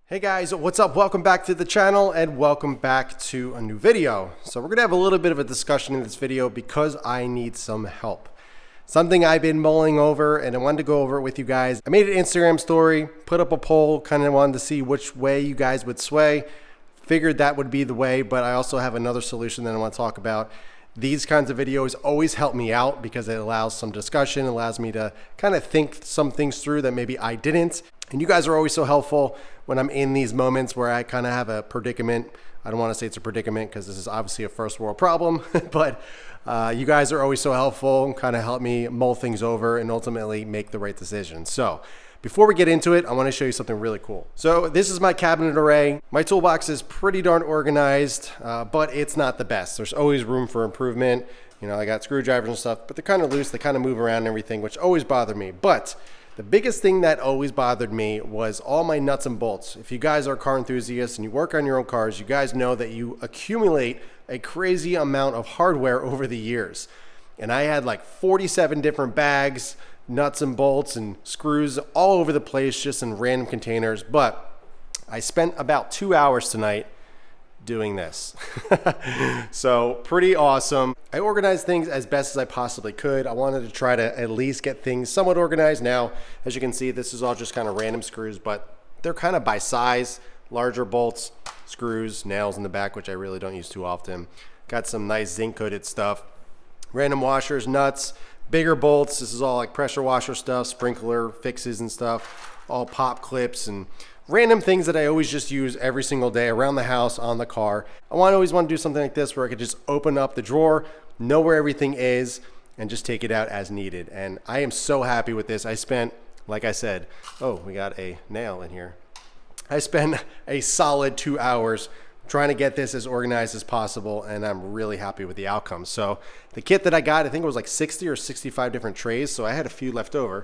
Hey guys, what's up? Welcome back to the channel and welcome back to a new video. So we're gonna have a little bit of a discussion in this video because I need some help. Something I've been mulling over and I wanted to go over it with you guys. I made an Instagram story, put up a poll, kind of wanted to see which way you guys would sway. Figured that would be the way, but I also have another solution that I want to talk about. These kinds of videos always help me out because it allows some discussion, allows me to kind of think some things through that maybe I didn't. And you guys are always so helpful when I'm in these moments where I kind of have a predicament. I don't want to say it's a predicament because this is obviously a first world problem, but you guys are always so helpful and kind of help me mull things over and ultimately make the right decision. So before we get into it, I want to show you something really cool. So this is my cabinet array. My toolbox is pretty darn organized, but it's not the best. There's always room for improvement. You know, I got screwdrivers and stuff, but they're kind of loose. They kind of move around and everything, which always bothered me. But the biggest thing that always bothered me was all my nuts and bolts. If you guys are car enthusiasts and you work on your own cars, you guys know that you accumulate a crazy amount of hardware over the years. And I had like 47 different bags, nuts and bolts and screws all over the place, just in random containers. But I spent about 2 hours tonight doing this. So pretty awesome. I organized things as best as I possibly could. I wanted to try to at least get things somewhat organized. Now, as you can see, this is all just kind of random screws, but they're kind of by size, larger bolts, screws, nails in the back, which I really don't use too often. Got some nice zinc coated stuff, random washers, nuts, bigger bolts. This is all like pressure washer stuff, sprinkler fixes and stuff, all pop clips and random things that I always just use every single day around the house, on the car. I always want to do something like this where I could just open up the drawer, know where everything is, and just take it out as needed. And I am so happy with this. I spent, like I said, oh, we got a nail in here. I spent a solid 2 hours trying to get this as organized as possible, and I'm really happy with the outcome. So the kit that I got, I think it was like 60 or 65 different trays, so I had a few left over.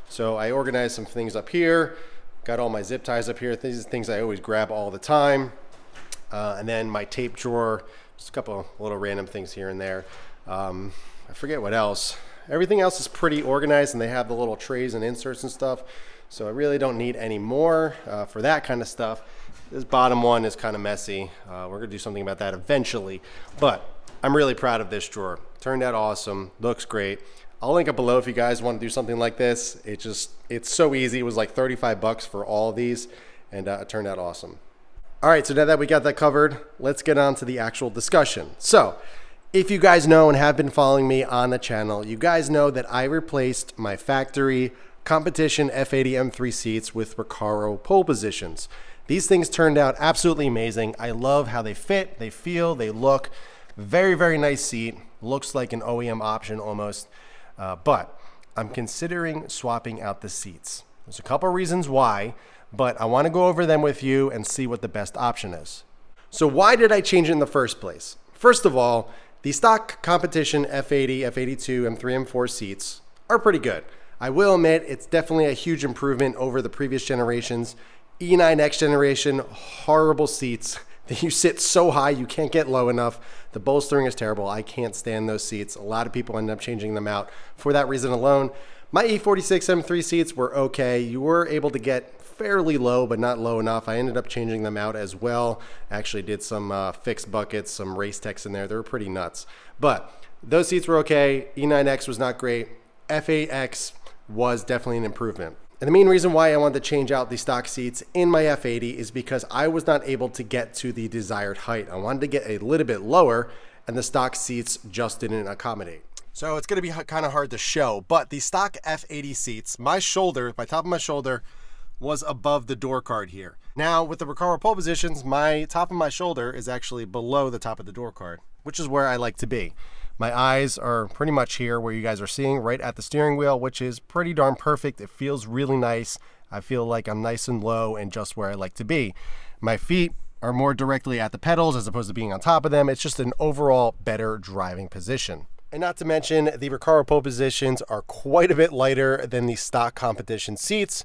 So I organized some things up here, got all my zip ties up here. These are things I always grab all the time. And then my tape drawer, just a couple little random things here and there. I forget what else. Everything else is pretty organized, and they have the little trays and inserts and stuff. So I really don't need any more for that kind of stuff. This bottom one is kind of messy. We're gonna do something about that eventually, but I'm really proud of this drawer. Turned out awesome, looks great. I'll link it below if you guys want to do something like this. It's so easy. It was like 35 bucks for all of these, and it turned out awesome. All right, so now that we got that covered, let's get on to the actual discussion. So if you guys know and have been following me on the channel, you guys know that I replaced my factory competition F80 M3 seats with Recaro pole positions. These things turned out absolutely amazing. I love how they fit, they feel, they look. Very, very nice seat. Looks like an OEM option almost. But I'm considering swapping out the seats. There's a couple reasons why, but I want to go over them with you and see what the best option is. So why did I change it in the first place? First of all, the stock competition F80, F82, M3, M4 seats are pretty good. I will admit it's definitely a huge improvement over the previous generations. E9X generation, horrible seats. You sit so high, you can't get low enough. The bolstering is terrible. I can't stand those seats. A lot of people end up changing them out for that reason alone. My E46 M3 seats were okay. You were able to get fairly low, but not low enough. I ended up changing them out as well. Actually did some fixed buckets, some race techs in there. They were pretty nuts. But those seats were okay. E9X was not great. F8X was definitely an improvement. And the main reason why I wanted to change out the stock seats in my F80 is because I was not able to get to the desired height. I wanted to get a little bit lower, and the stock seats just didn't accommodate. So it's gonna be kind of hard to show, but the stock F80 seats, my top of my shoulder was above the door card here. Now with the Recaro pole positions, my top of my shoulder is actually below the top of the door card, which is where I like to be. My eyes are pretty much here where you guys are seeing, right at the steering wheel, which is pretty darn perfect. It feels really nice. I feel like I'm nice and low and just where I like to be. My feet are more directly at the pedals as opposed to being on top of them. It's just an overall better driving position. And not to mention, the Recaro pole positions are quite a bit lighter than the stock competition seats.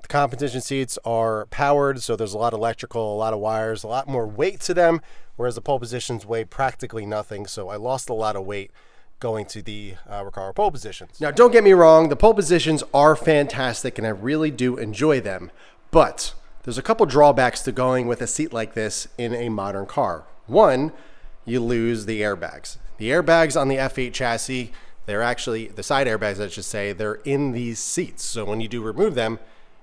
The competition seats are powered, so there's a lot of electrical, a lot of wires, a lot more weight to them, whereas the pole positions weigh practically nothing. So I lost a lot of weight going to the Recaro pole positions. Now, don't get me wrong, the pole positions are fantastic and I really do enjoy them, but There's a couple drawbacks to going with a seat like this in a modern car. One, you lose the airbags. The airbags on the F8 chassis, they're actually, the side airbags I should say, they're in these seats. So when you do remove them,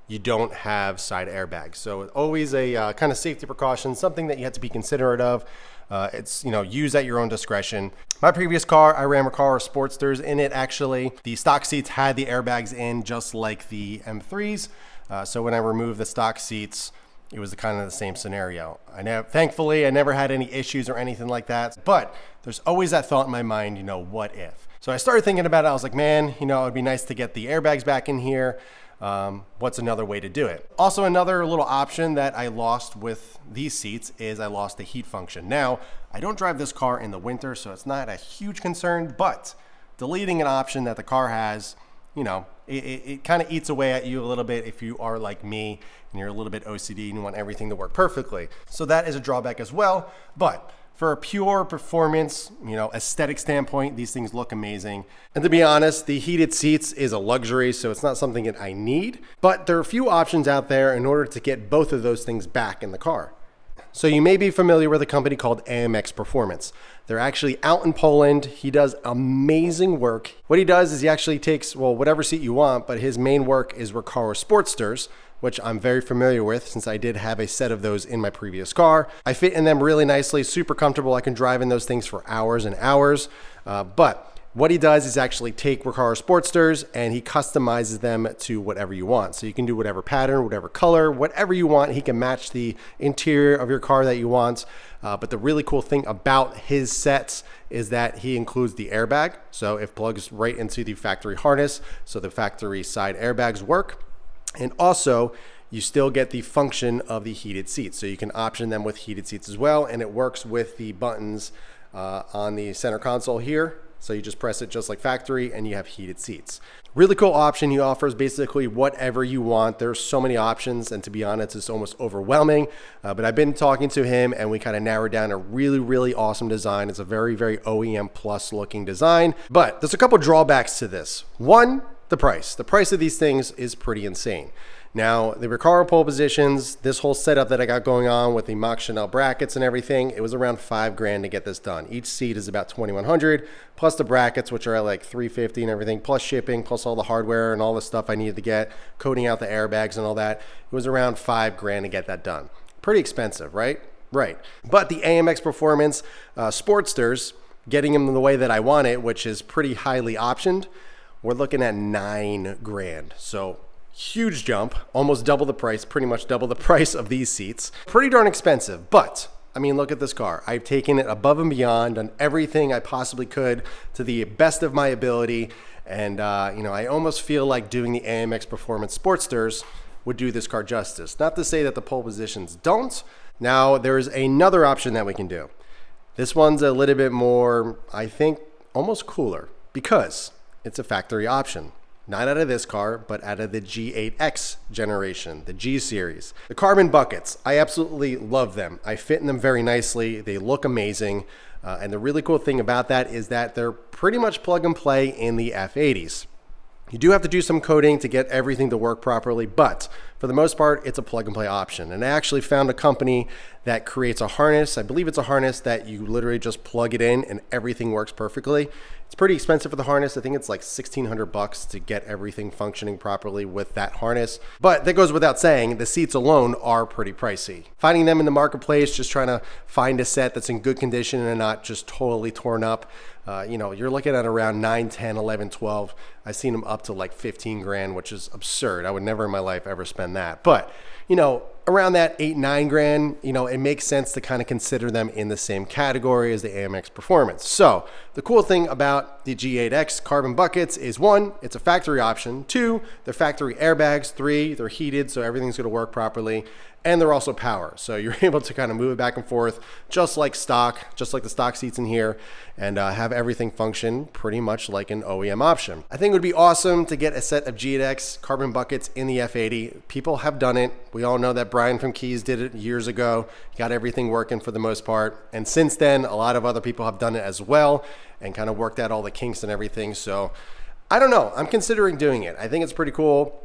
you don't have side airbags. So it's always a kind of safety precaution, something that you have to be considerate of. It's, use at your own discretion. My previous car, I ran Recaro Sportsters. In it, actually, the stock seats had the airbags in just like the M3s. So when I removed the stock seats, it was kind of the same scenario. Thankfully, I never had any issues or anything like that, but there's always that thought in my mind, what if? So I started thinking about it. I was like, man, it would be nice to get the airbags back in here. What's another way to do it? Also, another little option that I lost with these seats is I lost the heat function. Now, I don't drive this car in the winter, so it's not a huge concern, but deleting an option that the car has, it kind of eats away at you a little bit if you are like me and you're a little bit OCD and you want everything to work perfectly. So that is a drawback as well. But for a pure performance, aesthetic standpoint, these things look amazing. And to be honest, the heated seats is a luxury, so it's not something that I need. But there are a few options out there in order to get both of those things back in the car. So you may be familiar with a company called AMX Performance. They're actually out in Poland. He does amazing work. What he does is he actually takes, whatever seat you want, but his main work is Recaro Sportsters, which I'm very familiar with since I did have a set of those in my previous car. I fit in them really nicely, super comfortable. I can drive in those things for hours and hours. But what he does is actually take Recaro Sportsters and he customizes them to whatever you want. So you can do whatever pattern, whatever color, whatever you want. He can match the interior of your car that you want. But the really cool thing about his sets is that he includes the airbag. So it plugs right into the factory harness. So the factory side airbags work. And also, you still get the function of the heated seats. So you can option them with heated seats as well. And it works with the buttons on the center console here. So you just press it just like factory and you have heated seats. Really cool option. He offers basically whatever you want. There's so many options, and to be honest, it's almost overwhelming. But I've been talking to him and we kind of narrowed down a really, really awesome design. It's a very, very OEM plus looking design. But there's a couple drawbacks to this. One, the price. The price of these things is pretty insane. Now, the Recaro pole positions, this whole setup that I got going on with the Mach Chanel brackets and everything, it was around $5,000 to get this done. Each seat is about $2,100, plus the brackets, which are at like $350 and everything, plus shipping, plus all the hardware and all the stuff I needed to get, coating out the airbags and all that. It was around $5,000 to get that done. Pretty expensive, right? Right. But the AMX Performance Sportsters, getting them the way that I want it, which is pretty highly optioned, we're looking at $9,000. So huge jump, almost double the price, pretty much double the price of these seats. Pretty darn expensive, but I mean, look at this car. I've taken it above and beyond, done everything I possibly could to the best of my ability. And, I almost feel like doing the AMX Performance Sportsters would do this car justice. Not to say that the pole positions don't. Now, there's another option that we can do. This one's a little bit more, I think, almost cooler because it's a factory option. Not out of this car, but out of the G8X generation, the G series. The carbon buckets, I absolutely love them. I fit in them very nicely. They look amazing. And the really cool thing about that is that they're pretty much plug and play in the F80s. You do have to do some coding to get everything to work properly, but for the most part, it's a plug and play option. And I actually found a company that creates a harness. I believe it's a harness that you literally just plug it in and everything works perfectly. It's pretty expensive for the harness. I think it's like $1,600 to get everything functioning properly with that harness. But that goes without saying, the seats alone are pretty pricey. Finding them in the marketplace, just trying to find a set that's in good condition and not just totally torn up, you're looking at around 9, 10, 11, 12. I've seen them up to like $15,000, which is absurd. I would never in my life ever spend that. But, around that 8, 9 grand, it makes sense to kind of consider them in the same category as the AMX Performance. So the cool thing about the G8X carbon buckets is 1, it's a factory option. 2, they're factory airbags. 3, they're heated, so everything's going to work properly. And they're also power. So you're able to kind of move it back and forth, just like the stock seats in here, and have everything function pretty much like an OEM option. I think it would be awesome to get a set of G8X carbon buckets in the F80. People have done it. We all know that Brian from Keys did it years ago, got everything working for the most part. And since then, a lot of other people have done it as well and kind of worked out all the kinks and everything. So I don't know. I'm considering doing it. I think it's pretty cool.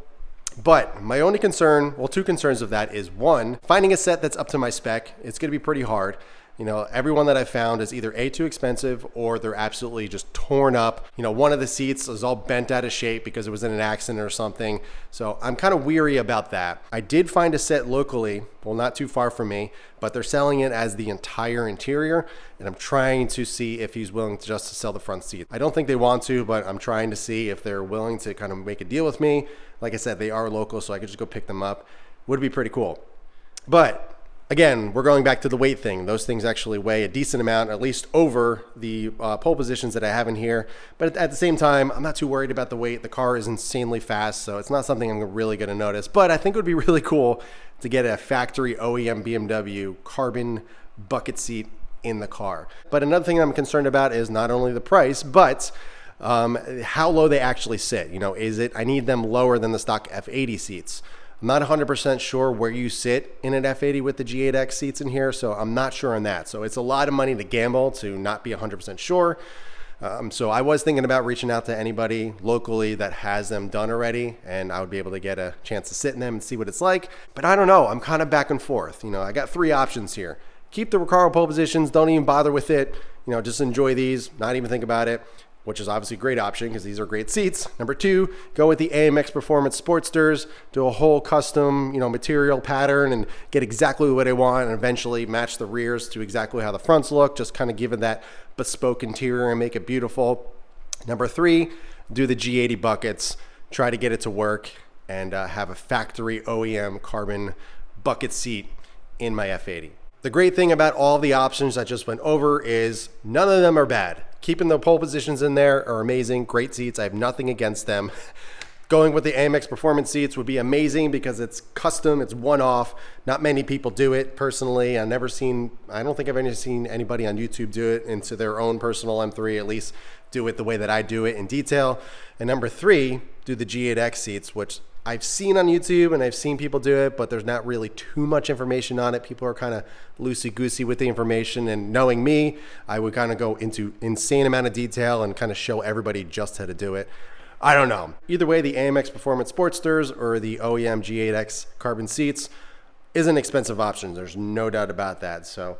But my only concern, well, two concerns of that is one, finding a set that's up to my spec. It's going to be pretty hard. You know, everyone that I've found is either A, too expensive, or they're absolutely just torn up. You know, one of the seats is all bent out of shape because it was in an accident or something. So I'm kind of weary about that. I did find a set locally, well, not too far from me, but they're selling it as the entire interior. And I'm trying to see if he's willing to just sell the front seat. I don't think they want to, but I'm trying to see if they're willing to kind of make a deal with me. Like I said, they are local, so I could just go pick them up. Would be pretty cool. But again, we're going back to the weight thing. Those things actually weigh a decent amount, at least over the pole positions that I have in here. But at the same time, I'm not too worried about the weight. The car is insanely fast, so it's not something I'm really going to notice. But I think it would be really cool to get a factory OEM BMW carbon bucket seat in the car. But another thing I'm concerned about is not only the price, but how low they actually sit. You know, I need them lower than the stock F80 seats. I'm not 100% sure where you sit in an F80 with the G8X seats in here, so I'm not sure on that. So it's a lot of money to gamble to not be 100% sure. So I was thinking about reaching out to anybody locally that has them done already, and I would be able to get a chance to sit in them and see what it's like. But I don't know. I'm kind of back and forth. You know, I got three options here. Keep the Recaro pole positions. Don't even bother with it. You know, just enjoy these. Not even think about it, which is obviously a great option because these are great seats. Number two, go with the AMX Performance Sportsters, do a whole custom, you know, material pattern and get exactly what I want and eventually match the rears to exactly how the fronts look, just kind of give it that bespoke interior and make it beautiful. Number three, do the G80 buckets, try to get it to work and have a factory OEM carbon bucket seat in my F80. The great thing about all the options I just went over is none of them are bad. Keeping the pole positions in there are amazing, great seats. I have nothing against them. Going with the AMX Performance seats would be amazing because it's custom, it's one-off. Not many people do it personally. I don't think I've ever seen anybody on YouTube do it into their own personal M3, at least do it the way that I do it in detail. And number three, do the G8X seats, which I've seen on YouTube and I've seen people do it, but there's not really too much information on it. People are kind of loosey-goosey with the information, and knowing me, I would kind of go into insane amount of detail and kind of show everybody just how to do it. I don't know. Either way, the AMX Performance Sportsters or the OEM G8X carbon seats is an expensive option. There's no doubt about that. So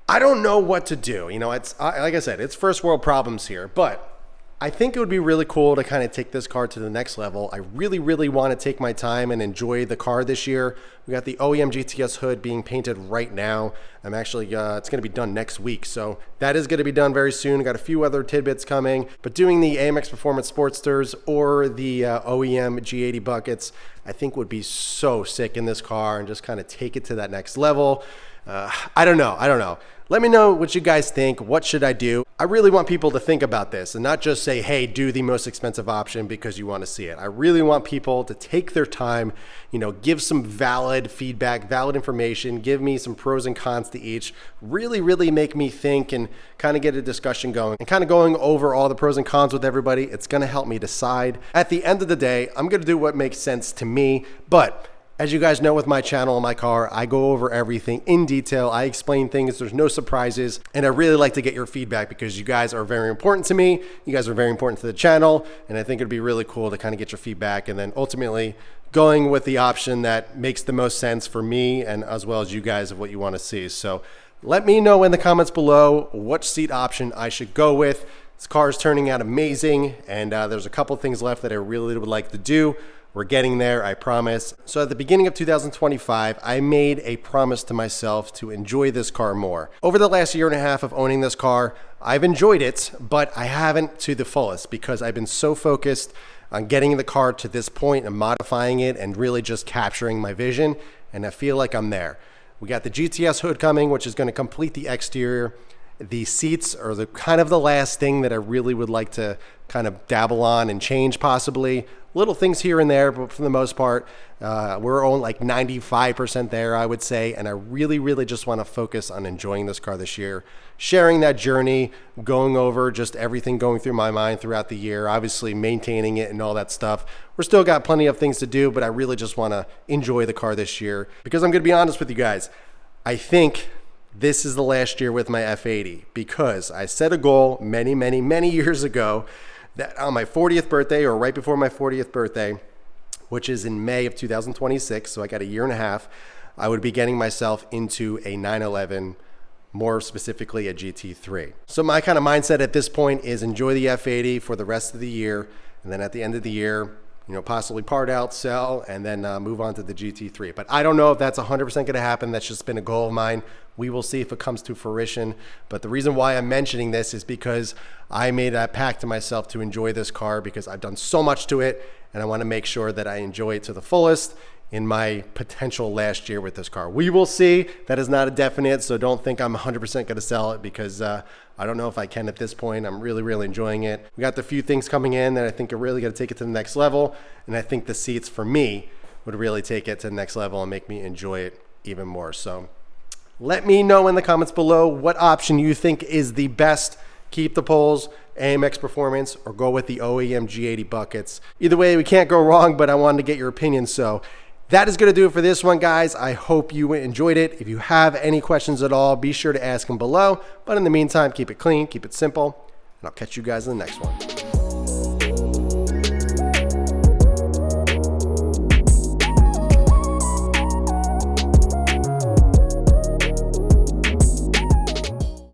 I don't know what to do. You know, it's like I said, it's first world problems here, but I think it would be really cool to kind of take this car to the next level. I really, really want to take my time and enjoy the car this year. We got the OEM GTS hood being painted right now. I'm actually, it's going to be done next week. So that is going to be done very soon. Got a few other tidbits coming, but doing the AMX Performance Sportsters or the OEM G80 buckets, I think would be so sick in this car and just kind of take it to that next level. I don't know. Let me know what you guys think. What should I do? I really want people to think about this and not just say, hey, do the most expensive option because you want to see it. I really want people to take their time, you know, give some valid feedback, valid information, give me some pros and cons to each, really, really make me think and kind of get a discussion going and kind of going over all the pros and cons with everybody. It's going to help me decide. At the end of the day, I'm going to do what makes sense to me, but as you guys know with my channel and my car, I go over everything in detail. I explain things, there's no surprises, and I really like to get your feedback because you guys are very important to me. You guys are very important to the channel, and I think it'd be really cool to kind of get your feedback and then ultimately going with the option that makes the most sense for me and as well as you guys of what you want to see. So let me know in the comments below which seat option I should go with. This car is turning out amazing, and there's a couple things left that I really would like to do. We're getting there, I promise. So at the beginning of 2025, I made a promise to myself to enjoy this car more. Over the last year and a half of owning this car, I've enjoyed it, but I haven't to the fullest because I've been so focused on getting the car to this point and modifying it and really just capturing my vision, and I feel like I'm there. We got the GTS hood coming, which is going to complete the exterior. The seats are the kind of the last thing that I really would like to kind of dabble on and change possibly. Little things here and there, but for the most part, we're on like 95% there, I would say. And I really just want to focus on enjoying this car this year, sharing that journey, going over just everything going through my mind throughout the year, obviously maintaining it and all that stuff. We're still got plenty of things to do, but I really just want to enjoy the car this year because I'm going to be honest with you guys. I think this is the last year with my F80 because I set a goal many years ago that on my 40th birthday or right before my 40th birthday, which is in May of 2026, so I got a year and a half, I would be getting myself into a 911, more specifically a GT3. So my kind of mindset at this point is enjoy the F80 for the rest of the year, and then at the end of the year, you know, possibly part out, sell, and then move on to the GT3. But I don't know if that's 100% going to happen. That's just been a goal of mine. We will see if it comes to fruition. But the reason why I'm mentioning this is because I made that pact to myself to enjoy this car because I've done so much to it, and I want to make sure that I enjoy it to the fullest in my potential last year with this car. We will see. That is not a definite, so don't think I'm 100% going to sell it because I don't know if I can at this point. I'm really enjoying it. We got the few things coming in that I think are really going to take it to the next level, and I think the seats for me would really take it to the next level and make me enjoy it even more. So let me know in the comments below what option you think is the best. Keep the poles, AMX Performance, or go with the OEM G80 buckets. Either way, we can't go wrong, but I wanted to get your opinion. So that is going to do it for this one, guys. I hope you enjoyed it. If you have any questions at all, be sure to ask them below. But in the meantime, keep it clean, keep it simple, and I'll catch you guys in the next one.